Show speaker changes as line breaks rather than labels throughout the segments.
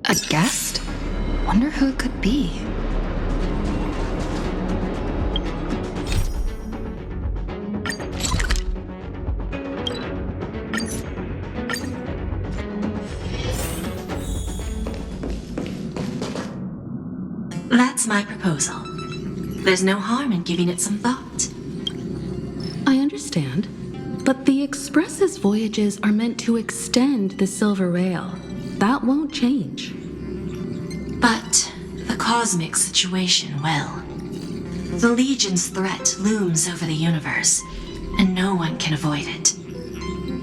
A guest? Wonder who it could be.
That's my proposal. There's no harm in giving it some thought.
I understand, but the Express's voyages are meant to extend the Silver Rail. That won't change.
But the cosmic situation will. The Legion's threat looms over the universe, and no one can avoid it.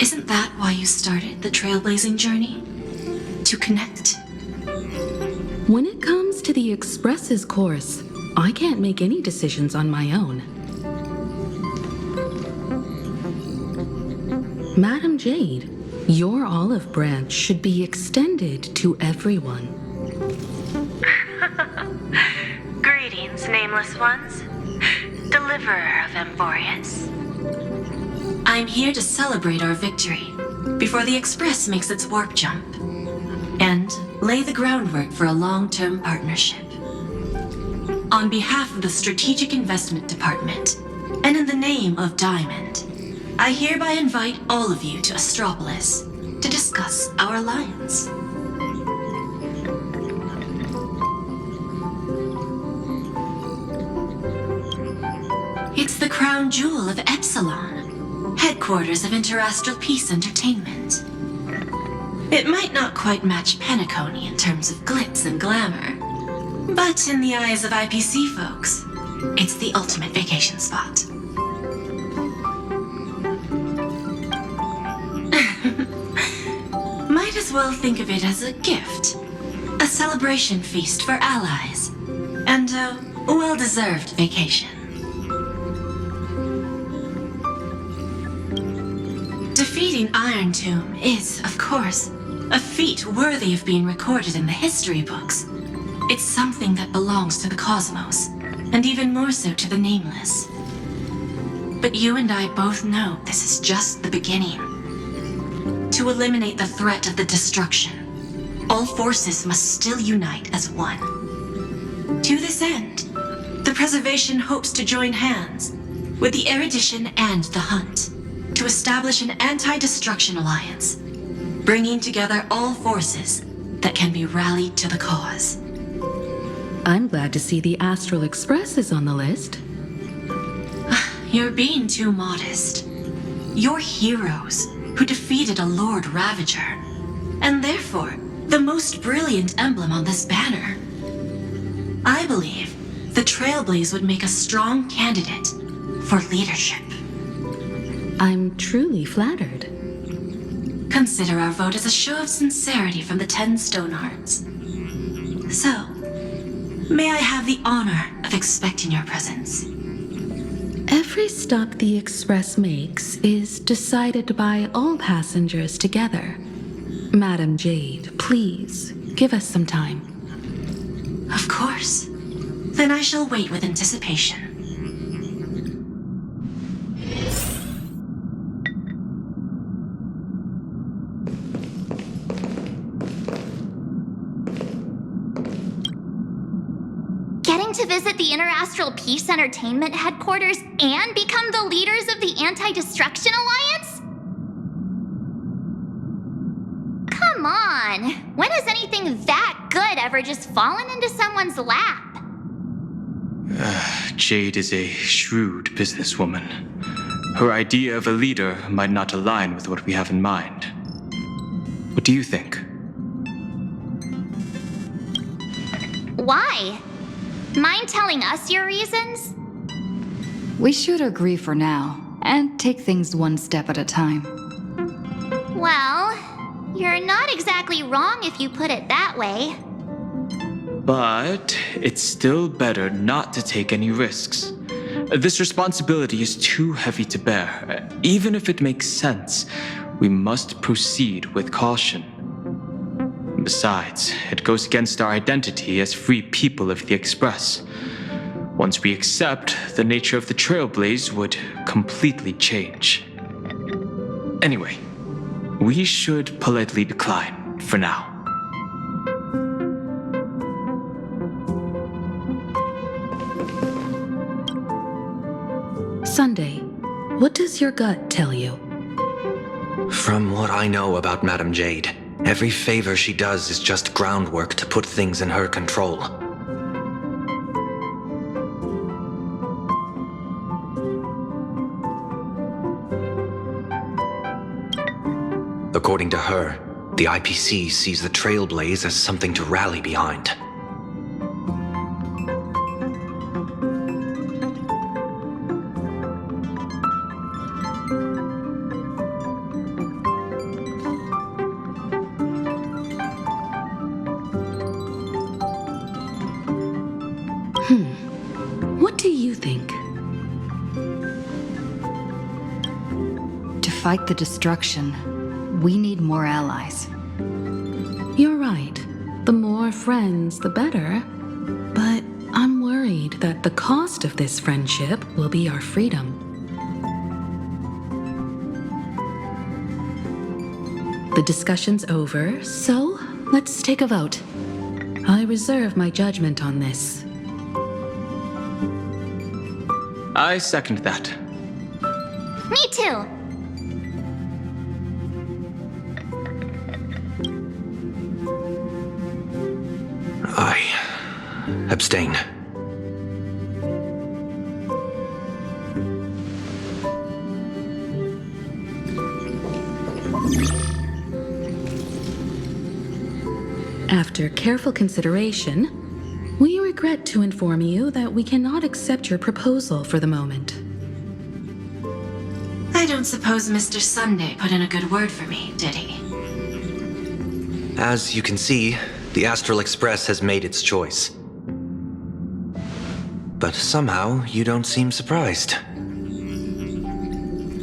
Isn't that why you started the trailblazing journey? To connect?
When it comes to the Express's course, I can't make any decisions on my own. Madam Jade, your olive branch should be extended to everyone.
Greetings, nameless ones. Deliverer of Emphorius. I'm here to celebrate our victory before the Express makes its warp jump, and lay the groundwork for a long-term partnership. On behalf of the Strategic Investment Department, and in the name of Diamond, I hereby invite all of you to Astropolis to discuss our alliance. It's the crown jewel of Epsilon, headquarters of Interastral Peace Entertainment. It might not quite match Penacony in terms of glitz and glamour, but in the eyes of IPC folks, it's the ultimate vacation spot. Might as well think of it as a gift, a celebration feast for allies, and a well-deserved vacation. Defeating Iron Tomb is, of course, a feat worthy of being recorded in the history books. It's something that belongs to the cosmos, and even more so to the Nameless. But you and I both know this is just the beginning. To eliminate the threat of the destruction, all forces must still unite as one. To this end, the Preservation hopes to join hands with the Erudition and the Hunt to establish an anti-destruction alliance, bringing together all forces that can be rallied to the cause.
I'm glad to see the Astral Express is on the list.
You're being too modest. You're heroes who defeated a Lord Ravager, and therefore the most brilliant emblem on this banner. I believe the Trailblaze would make a strong candidate for leadership.
I'm truly flattered.
Consider our vote as a show of sincerity from the 10 Stonehearts. So, may I have the honor of expecting your presence?
Every stop the Express makes is decided by all passengers together. Madam Jade, please, give us some time.
Of course. Then I shall wait with anticipation.
Getting to visit the Interastral Peace Entertainment headquarters and become the leaders of the Anti-Destruction Alliance? Come on! When has anything that good ever just fallen into someone's lap?
Jade is a shrewd businesswoman. Her idea of a leader might not align with what we have in mind. What do you think?
Why? Mind telling us your reasons?
We should agree for now, and take things one step at a time.
Well, you're not exactly wrong if you put it that way.
But it's still better not to take any risks. This responsibility is too heavy to bear. Even if it makes sense, we must proceed with caution. Besides, it goes against our identity as free people of the Express. Once we accept, the nature of the Trailblaze would completely change. Anyway, we should politely decline for now.
Sunday, what does your gut tell you?
From what I know about Madame Jade, every favor she does is just groundwork to put things in her control. According to her, the IPC sees the Trailblaze as something to rally behind.
What do you think?
To fight the destruction, we need more allies.
You're right. The more friends, the better. But I'm worried that the cost of this friendship will be our freedom. The discussion's over, so let's take a vote. I reserve my judgment on this.
I second that.
Me too.
I abstain.
After careful consideration, we regret to inform you that we cannot accept your proposal for the moment.
I don't suppose Mr. Sunday put in a good word for me, did he?
As you can see, the Astral Express has made its choice. But somehow, you don't seem surprised.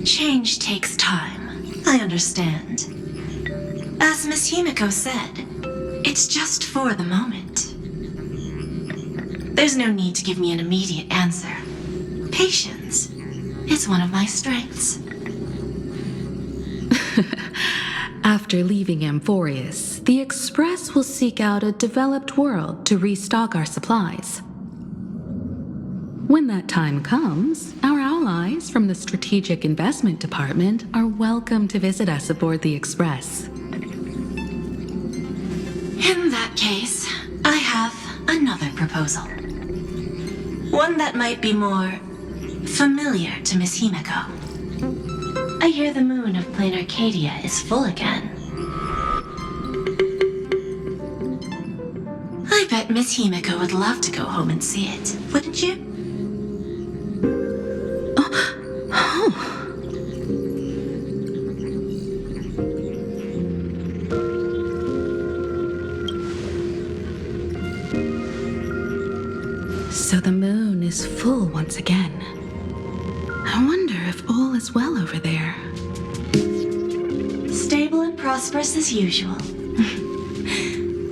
Change takes time. I understand. As Miss Himiko said, it's just for the moment. There's no need to give me an immediate answer. Patience is one of my strengths.
After leaving Amphorius, the Express will seek out a developed world to restock our supplies. When that time comes, our allies from the Strategic Investment Department are welcome to visit us aboard the Express.
In that case, I have another proposal. One that might be more familiar to Miss Himiko. I hear the moon of Plain Arcadia is full again. I bet Miss Himiko would love to go home and see it, wouldn't you?
So the moon is full once again. I wonder if all is well over there.
Stable and prosperous as usual.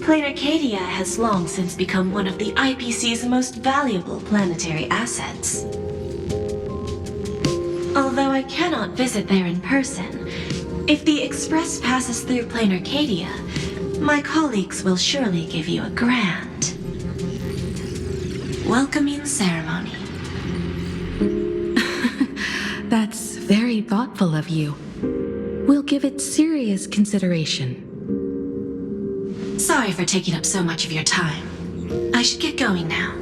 Planarcadia has long since become one of the IPC's most valuable planetary assets. Although I cannot visit there in person, if the Express passes through Planarcadia, my colleagues will surely give you a grand welcoming ceremony.
That's very thoughtful of you. We'll give it serious consideration.
Sorry for taking up so much of your time. I should get going now.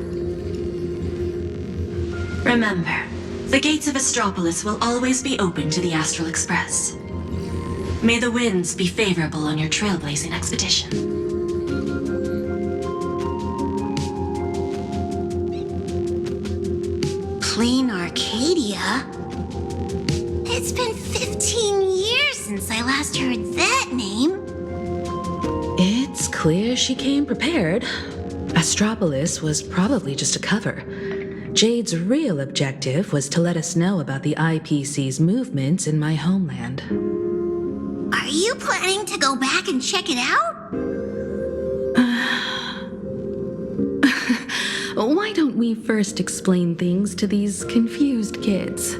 Remember, the gates of Astropolis will always be open to the Astral Express. May the winds be favorable on your trailblazing expedition.
Planarcadia? It's been 15 years since I last heard that name.
It's clear she came prepared. Astropolis was probably just a cover. Jade's real objective was to let us know about the IPC's movements in my homeland.
Are you planning to go back and check it out?
Why don't we first explain things to these confused kids?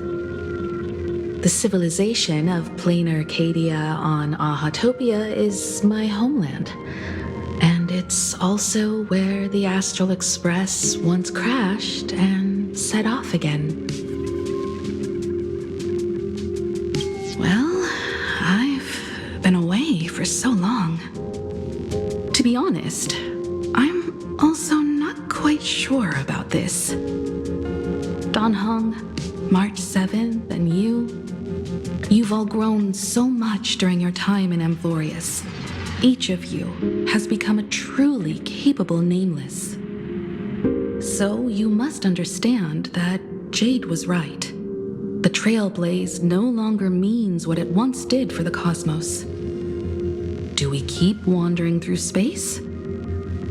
The civilization of Planarcadia on Ahatopia is my homeland. And it's also where the Astral Express once crashed and set off again. Well, I've been away for so long. To be honest, I'm also not quite sure about this. Dan Heng, March 7th, and you've all grown so much during your time in Amphorius. Each of you has become a truly capable Nameless. So you must understand that Jade was right. The Trailblaze no longer means what it once did for the cosmos. Do we keep wandering through space?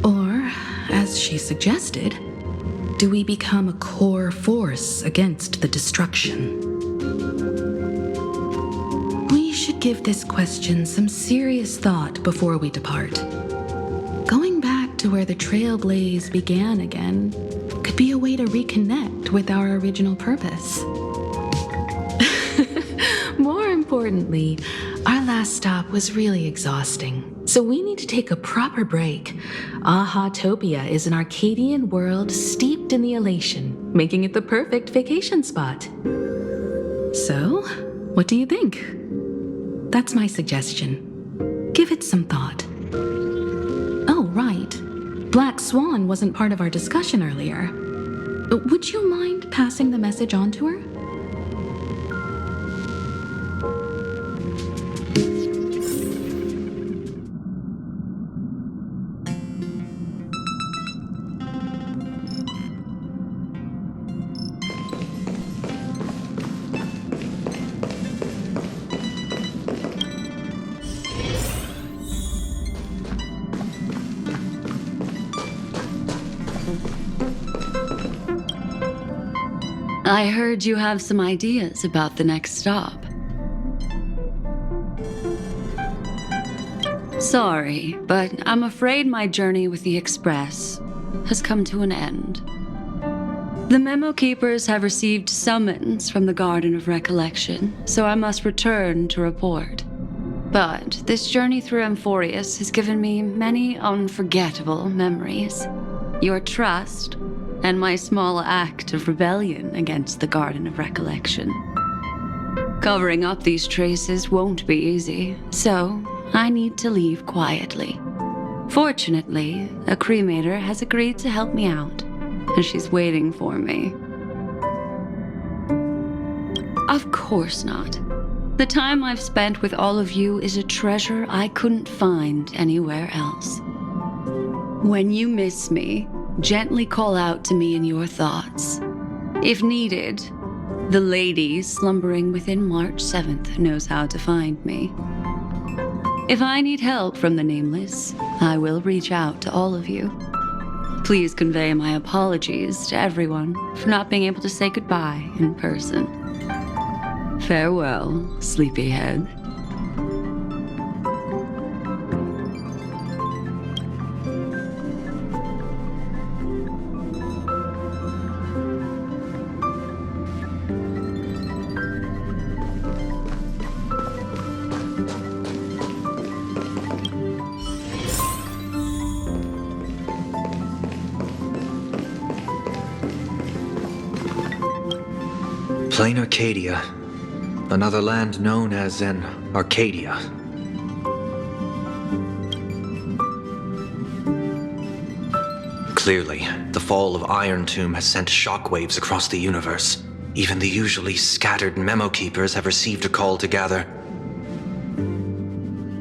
Or, as she suggested, do we become a core force against the destruction? We should give this question some serious thought before we depart. Going back to where the Trailblaze began again could be a way to reconnect with our original purpose. More importantly, our last stop was really exhausting, so we need to take a proper break. Ahatopia is an Arcadian world steeped in the elation, making it the perfect vacation spot. So, what do you think? That's my suggestion. Give it some thought. Oh, right. Black Swan wasn't part of our discussion earlier. Would you mind passing the message on to her?
I heard you have some ideas about the next stop. Sorry, but I'm afraid my journey with the Express has come to an end. The Memo Keepers have received summons from the Garden of Recollection, so I must return to report. But this journey through Amphorius has given me many unforgettable memories. Your trust, and my small act of rebellion against the Garden of Recollection. Covering up these traces won't be easy, so I need to leave quietly. Fortunately, a cremator has agreed to help me out, and she's waiting for me. Of course not. The time I've spent with all of you is a treasure I couldn't find anywhere else. When you miss me, gently call out to me in your thoughts. If needed, the lady slumbering within March 7th knows how to find me. If I need help from the Nameless, I will reach out to all of you. Please convey my apologies to everyone for not being able to say goodbye in person. Farewell, sleepyhead.
Plain Arcadia. Another land known as an Arcadia. Clearly, the fall of Iron Tomb has sent shockwaves across the universe. Even the usually scattered memo keepers have received a call to gather.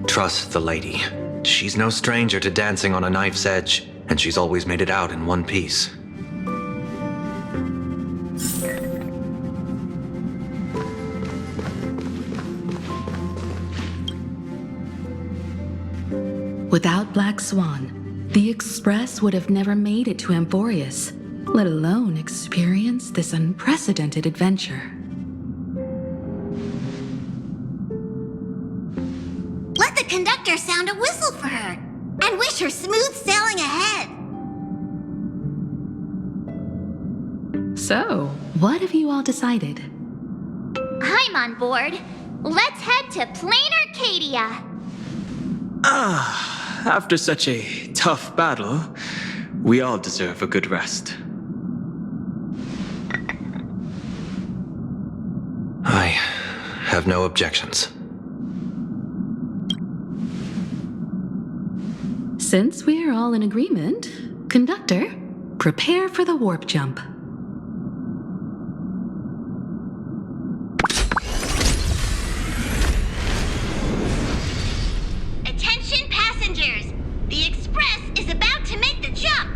Trust the lady. She's no stranger to dancing on a knife's edge, and she's always made it out in one piece.
Without Black Swan, the Express would have never made it to Amphorius, let alone experience this unprecedented adventure.
Let the conductor sound a whistle for her and wish her smooth sailing ahead.
So, what have you all decided?
I'm on board. Let's head to Plain Arcadia.
After such a tough battle, we all deserve a good rest.
I have no objections.
Since we're all in agreement, Conductor, prepare for the warp jump.
Attention passengers! The Express is about to make the jump.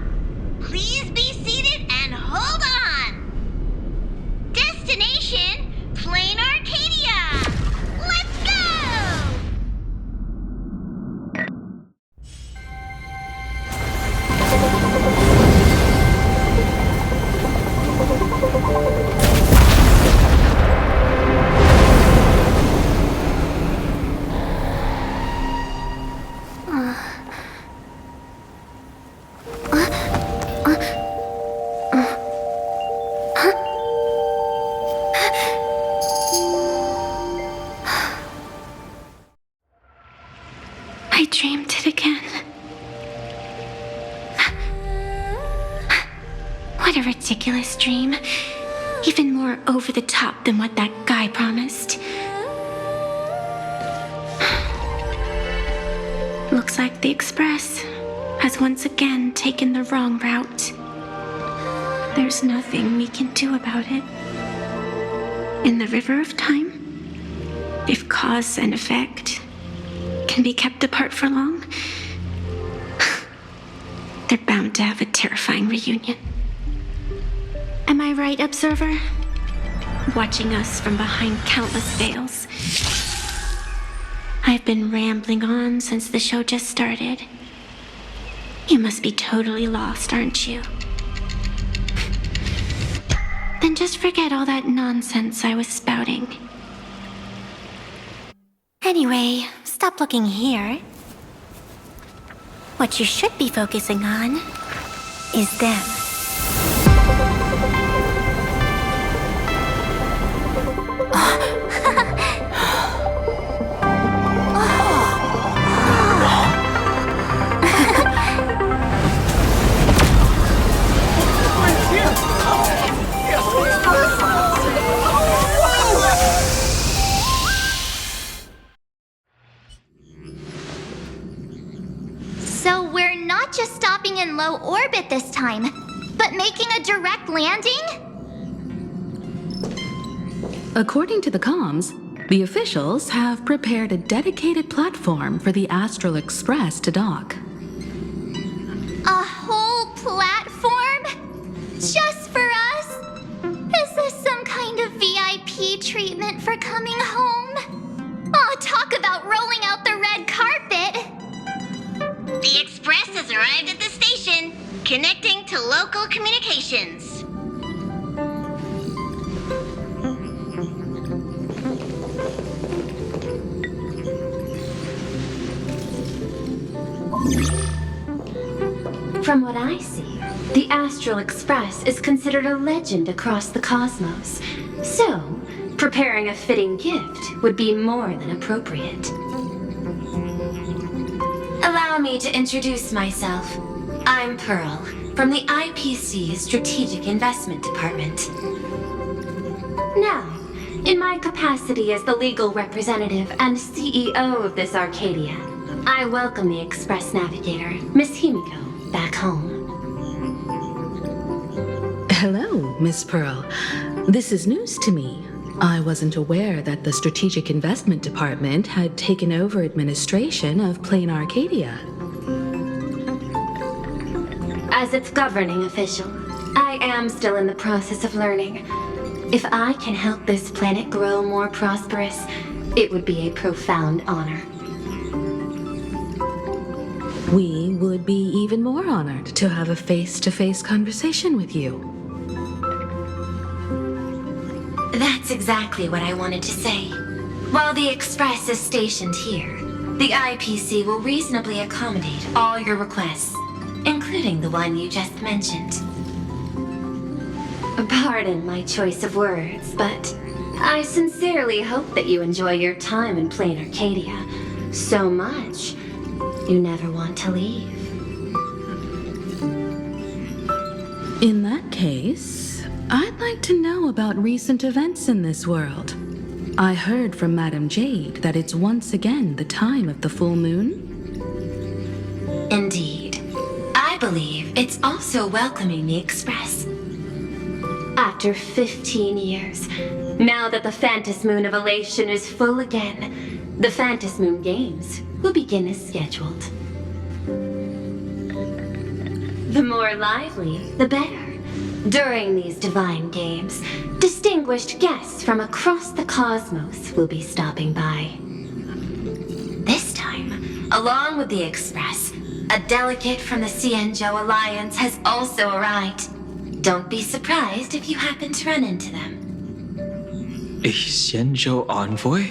Please be seated and hold on. Destination, Plain Arcadia. Let's go!
I dreamed it again. What a ridiculous dream. Even more over the top than what that guy promised. Looks like the Express has once again taken the wrong route. There's nothing we can do about it. In the river of time, if cause and effect can be kept apart for long, they're bound to have a terrifying reunion. Am I right, Observer? Watching us from behind countless veils. I've been rambling on since the show just started. You must be totally lost, aren't you? Then just forget all that nonsense I was spouting. Anyway, stop looking here. What you should be focusing on is them.
So we're not just stopping in low orbit this time, but making a direct landing?
According to the comms, the officials have prepared a dedicated platform for the Astral Express to dock.
A whole platform? Just for us? Is this some kind of VIP treatment for coming home? Oh, talk about rolling out the red carpet!
The Express has arrived at the station, connecting to local communications.
From what I see, the Astral Express is considered a legend across the cosmos. So, preparing a fitting gift would be more than appropriate. Allow me to introduce myself. I'm Pearl, from the IPC Strategic Investment Department. Now, in my capacity as the legal representative and CEO of this Arcadia, I welcome the Express Navigator, Miss Himiko, back home.
Hello, Miss Pearl. This is news to me. I wasn't aware that the Strategic Investment Department had taken over administration of Plain Arcadia.
As its governing official, I am still in the process of learning. If I can help this planet grow more prosperous, it would be a profound honor.
We would be even more honored to have a face-to-face conversation with you.
That's exactly what I wanted to say. While the Express is stationed here, the IPC will reasonably accommodate all your requests, including the one you just mentioned. Pardon my choice of words, but I sincerely hope that you enjoy your time in Plain Arcadia so much you never want to leave.
In that case, I'd like to know about recent events in this world. I heard from Madame Jade that it's once again the time of the full moon.
Indeed. I believe it's also welcoming the Express. After 15 years, now that the Phantasmoon Moon of Elation is full again, the Phantasmoon Moon Games will begin as scheduled. The more lively, the better. During these divine games, distinguished guests from across the cosmos will be stopping by. This time, along with the Express, a delegate from the Xianzhou Alliance has also arrived. Don't be surprised if you happen to run into them.
A Xianzhou envoy?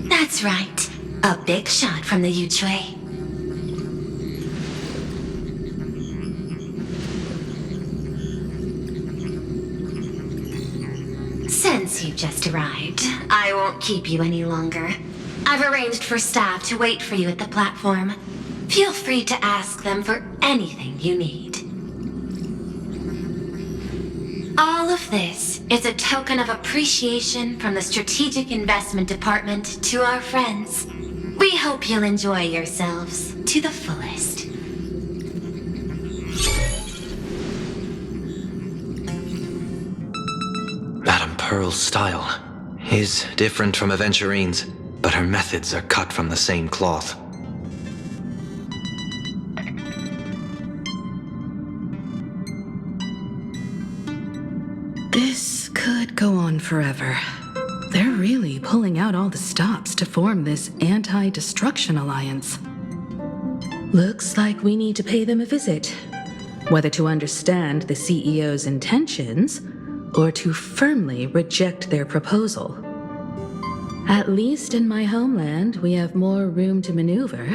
That's right. A big shot from the Yuchui. Since you just arrived, I won't keep you any longer. I've arranged for staff to wait for you at the platform. Feel free to ask them for anything you need. All of this is a token of appreciation from the Strategic Investment Department to our friends. We hope you'll enjoy yourselves to the fullest.
Madame Pearl's style is different from Aventurine's, but her methods are cut from the same cloth.
This could go on forever. They're really pulling out all the stops to form this anti-destruction alliance. Looks like we need to pay them a visit. Whether to understand the CEO's intentions, or to firmly reject their proposal. At least in my homeland, we have more room to maneuver.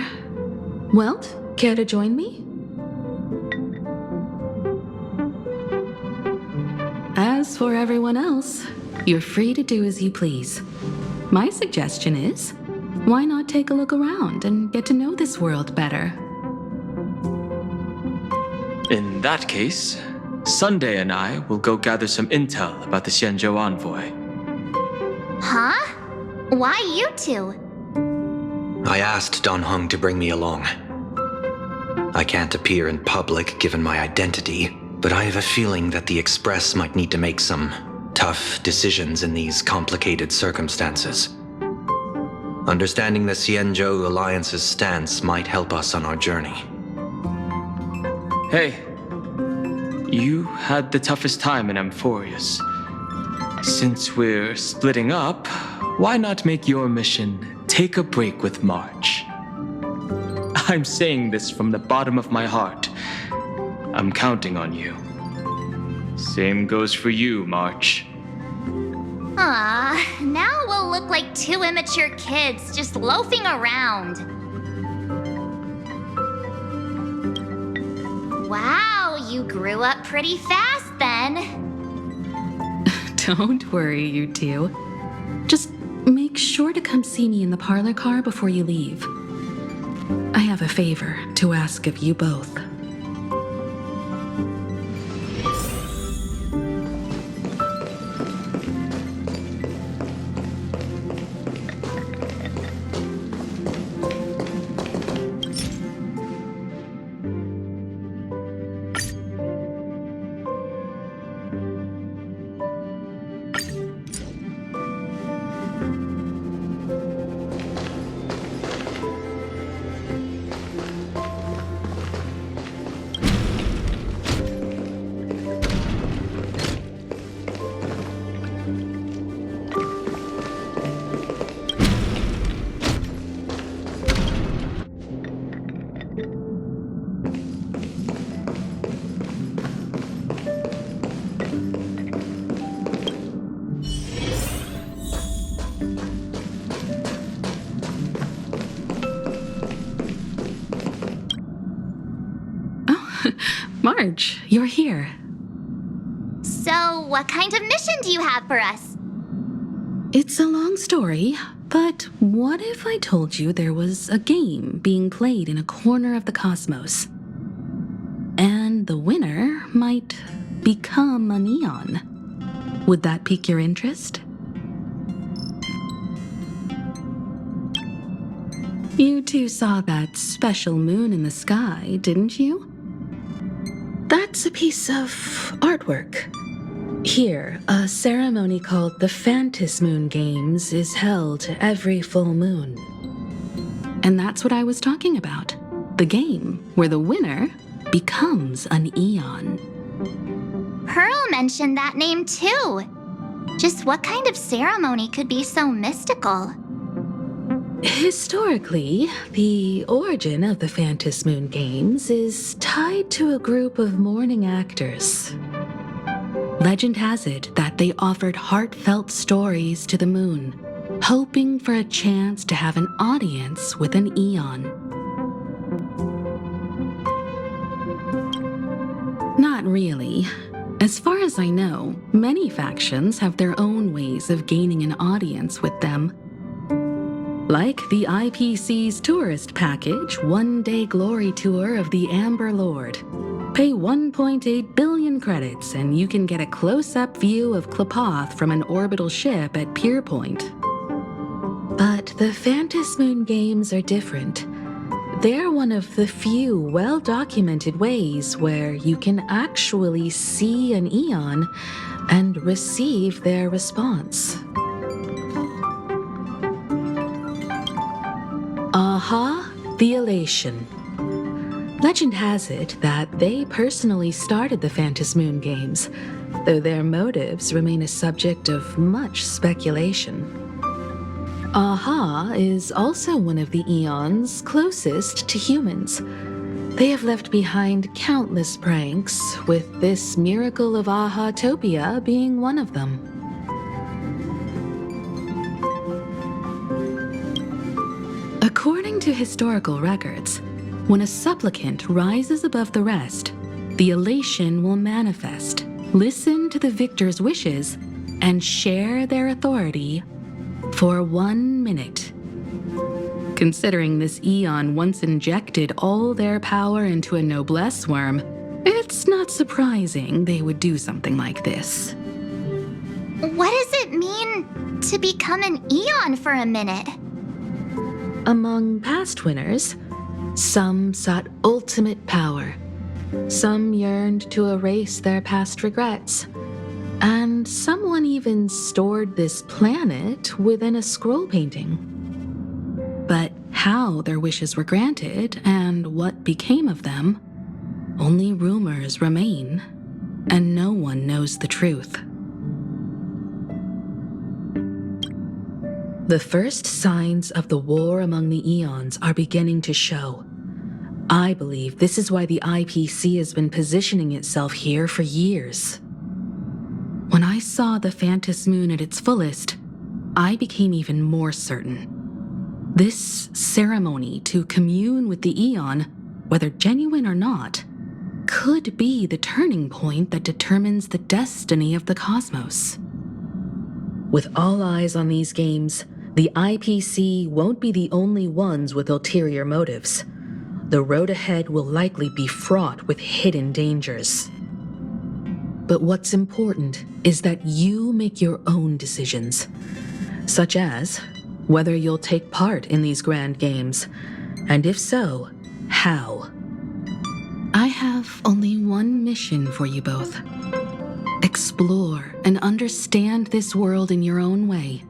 Welt, care to join me? As for everyone else, you're free to do as you please. My suggestion is, why not take a look around and get to know this world better?
In that case, Sunday and I will go gather some intel about the Xianzhou envoy.
Huh? Why you two?
I asked Don Hung to bring me along. I can't appear in public given my identity, but I have a feeling that the Express might need to make some tough decisions in these complicated circumstances. Understanding the Xianzhou Alliance's stance might help us on our journey.
Hey, you had the toughest time in Amphorius. Since we're splitting up, why not make your mission take a break with March? I'm saying this from the bottom of my heart. I'm counting on you. Same goes for you, March.
Now we'll look like two immature kids just loafing around. Wow, you grew up pretty fast then.
Don't worry, you two. Just make sure to come see me in the parlor car before you leave. I have a favor to ask of you both. Marge, you're here.
So, what kind of mission do you have for us?
It's a long story, but what if I told you there was a game being played in a corner of the cosmos? And the winner might become a neon. Would that pique your interest? You two saw that special moon in the sky, didn't you? That's a piece of artwork. Here, a ceremony called the Phantom Moon Games is held every full moon. And that's what I was talking about. The game where the winner becomes an eon.
Pearl mentioned that name too. Just what kind of ceremony could be so mystical?
Historically, the origin of the Phantom Moon Games is tied to a group of mourning actors. Legend has it that they offered heartfelt stories to the moon, hoping for a chance to have an audience with an eon. Not really. As far as I know, many factions have their own ways of gaining an audience with them. Like the IPC's tourist package, one-day glory tour of the Amber Lord. Pay 1.8 billion credits and you can get a close-up view of Klapoth from an orbital ship at Pier Point. But the Phantom Moon Games are different. They're one of the few well-documented ways where you can actually see an eon and receive their response. Aha, the Elation. Legend has it that they personally started the Phantom Moon Games, though their motives remain a subject of much speculation. Aha is also one of the eons closest to humans. They have left behind countless pranks, with this miracle of Aha-topia being one of them. According to historical records, when a supplicant rises above the rest, the elation will manifest, listen to the victor's wishes, and share their authority for 1 minute. Considering this eon once injected all their power into a noblesse worm, it's not surprising they would do something like this.
What does it mean to become an eon for a minute?
Among past winners, some sought ultimate power. Some yearned to erase their past regrets. And someone even stored this planet within a scroll painting. But how their wishes were granted and what became of them, only rumors remain, and no one knows the truth. The first signs of the war among the eons are beginning to show. I believe this is why the IPC has been positioning itself here for years. When I saw the Phantom Moon at its fullest, I became even more certain. This ceremony to commune with the eon, whether genuine or not, could be the turning point that determines the destiny of the cosmos. With all eyes on these games, the IPC won't be the only ones with ulterior motives. The road ahead will likely be fraught with hidden dangers. But what's important is that you make your own decisions, such as whether you'll take part in these grand games, and if so, how. I have only one mission for you both. Explore and understand this world in your own way,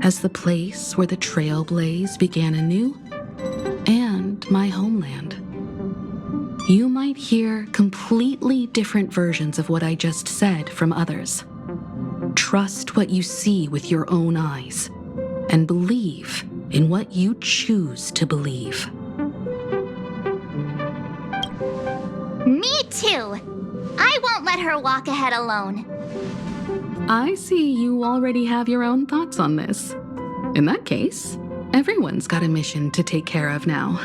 as the place where the Trailblaze began anew, and my homeland. You might hear completely different versions of what I just said from others. Trust what you see with your own eyes, and believe in what you choose to believe.
Me too! I won't let her walk ahead alone.
I see you already have your own thoughts on this. In that case, everyone's got a mission to take care of now.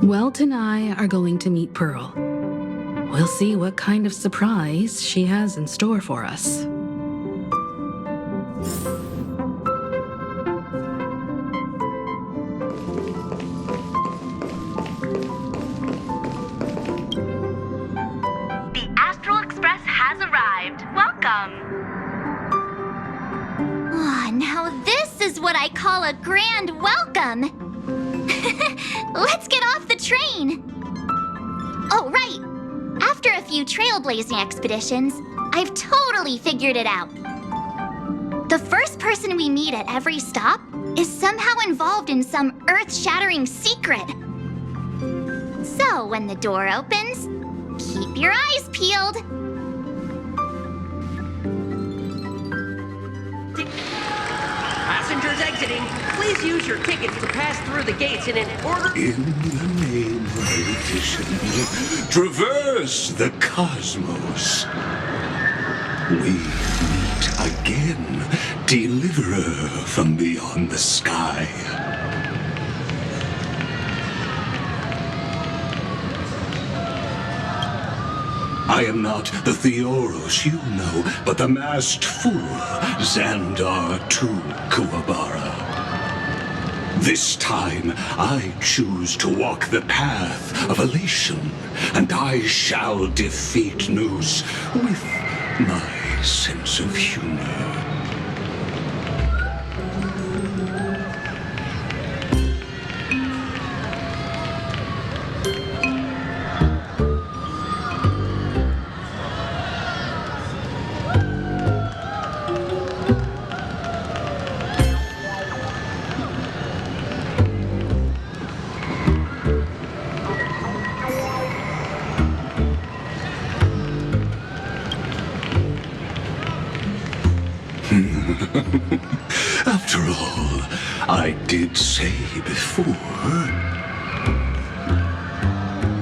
Welt and I are going to meet Pearl. We'll see what kind of surprise she has in store for us.
The Astral Express has arrived. Welcome.
Now this is what I call a grand welcome. Let's get off the train. Oh, right. After a few trailblazing expeditions, I've totally figured it out. The first person we meet at every stop is somehow involved in some earth-shattering secret. So when the door opens, keep your eyes peeled.
Passengers exiting, please use your tickets to pass through the gates in an order.
In the name of efficient, traverse the cosmos. We meet again, deliverer from beyond the sky. I am not the Theoros you know, but the masked fool, Xandar II Kuwabara. This time, I choose to walk the path of elation, and I shall defeat Noose with my sense of humor. After all, I did say before.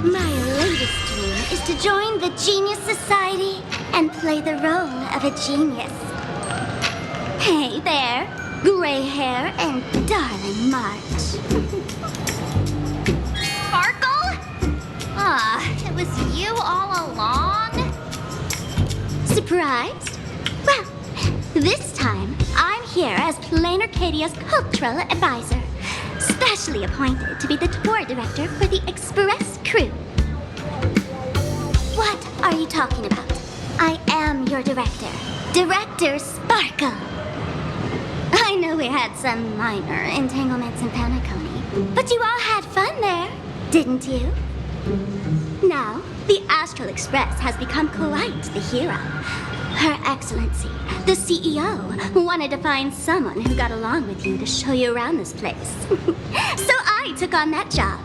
My latest dream is to join the Genius Society and play the role of a genius. Hey there, gray hair and darling March. Sparkle? It was you all along? Surprised? Well, this time I'm here as Plain Arcadia's cultural advisor, specially appointed to be the tour director for the Express crew. What are you talking about? I am your director, Director Sparkle. I know we had some minor entanglements in Penacony, but you all had fun there, didn't you? Now, the Astral Express has become quite the hero. Her Excellency, the CEO, wanted to find someone who got along with you to show you around this place. So I took on that job.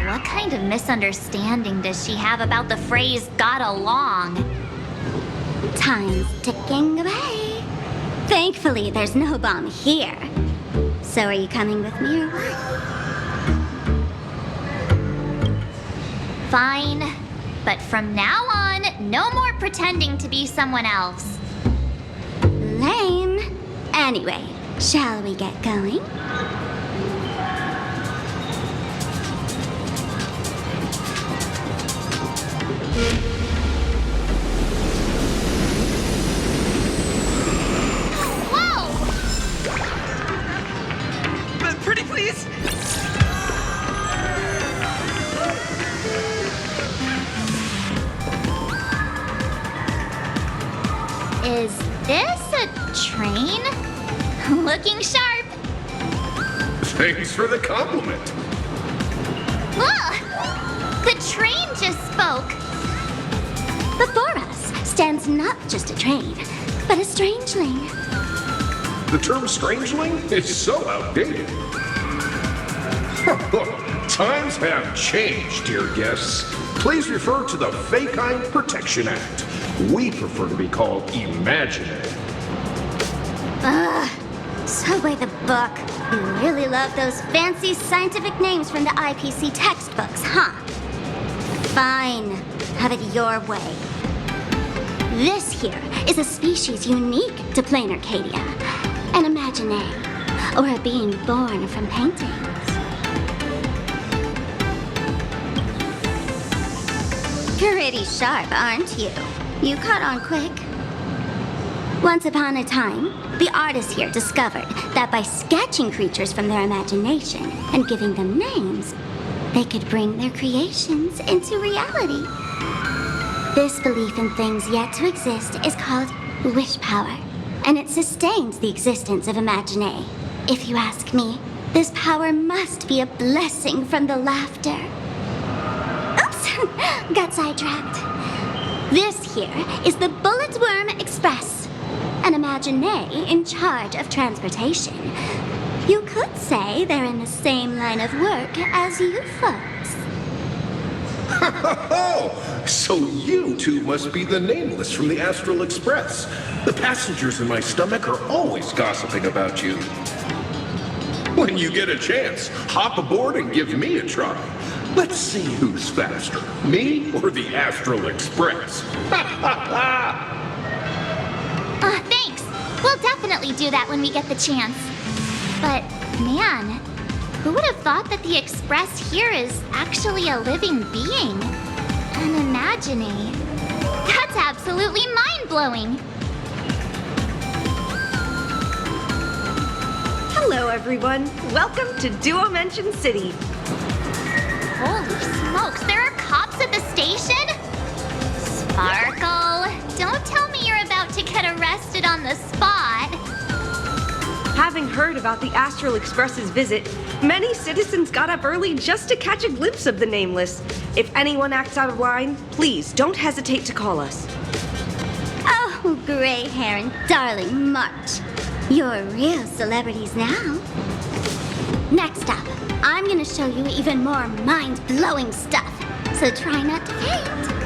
What kind of misunderstanding does she have about the phrase got along? Time's ticking away. Thankfully, there's no bomb here. So are you coming with me or what? Fine. But from now on, no more pretending to be someone else. Lame. Anyway, shall we get going?
But pretty please.
Is this a train? Looking sharp.
Thanks for the compliment.
The train just spoke. Before us stands not just a train, but a strangeling.
The term strangeling is so outdated. Times have changed, dear guests. Please refer to the Fake-Eye Protection Act. We prefer to be called imaginary.
So by the book, you really love those fancy scientific names from the IPC textbooks, huh? Fine, have it your way. This here is a species unique to Plain Arcadia, an imaginary, or a being born from paintings. Pretty sharp, aren't you? You caught on quick. Once upon a time, the artists here discovered that by sketching creatures from their imagination and giving them names, they could bring their creations into reality. This belief in things yet to exist is called wish power, and it sustains the existence of Imagine. If you ask me, this power must be a blessing from the laughter. Oops, got sidetracked. This here is the Bullet Worm Express, an Imagine in charge of transportation. You could say they're in the same line of work as you folks.
So you two must be the Nameless from the Astral Express. The passengers in my stomach are always gossiping about you. When you get a chance, hop aboard and give me a try. Let's see who's faster, me or the Astral Express.
Thanks. We'll definitely do that when we get the chance. But, man, who would have thought that the Express here is actually a living being? An Imagine. That's absolutely mind-blowing.
Hello, everyone. Welcome to Duomension City.
Holy smokes, there are cops at the station? Sparkle, don't tell me you're about to get arrested on the spot.
Having heard about the Astral Express's visit, many citizens got up early just to catch a glimpse of the Nameless. If anyone acts out of line, please don't hesitate to call us.
Oh, gray hair and darling March. You're real celebrities now. Next up, I'm gonna show you even more mind-blowing stuff, so try not to faint.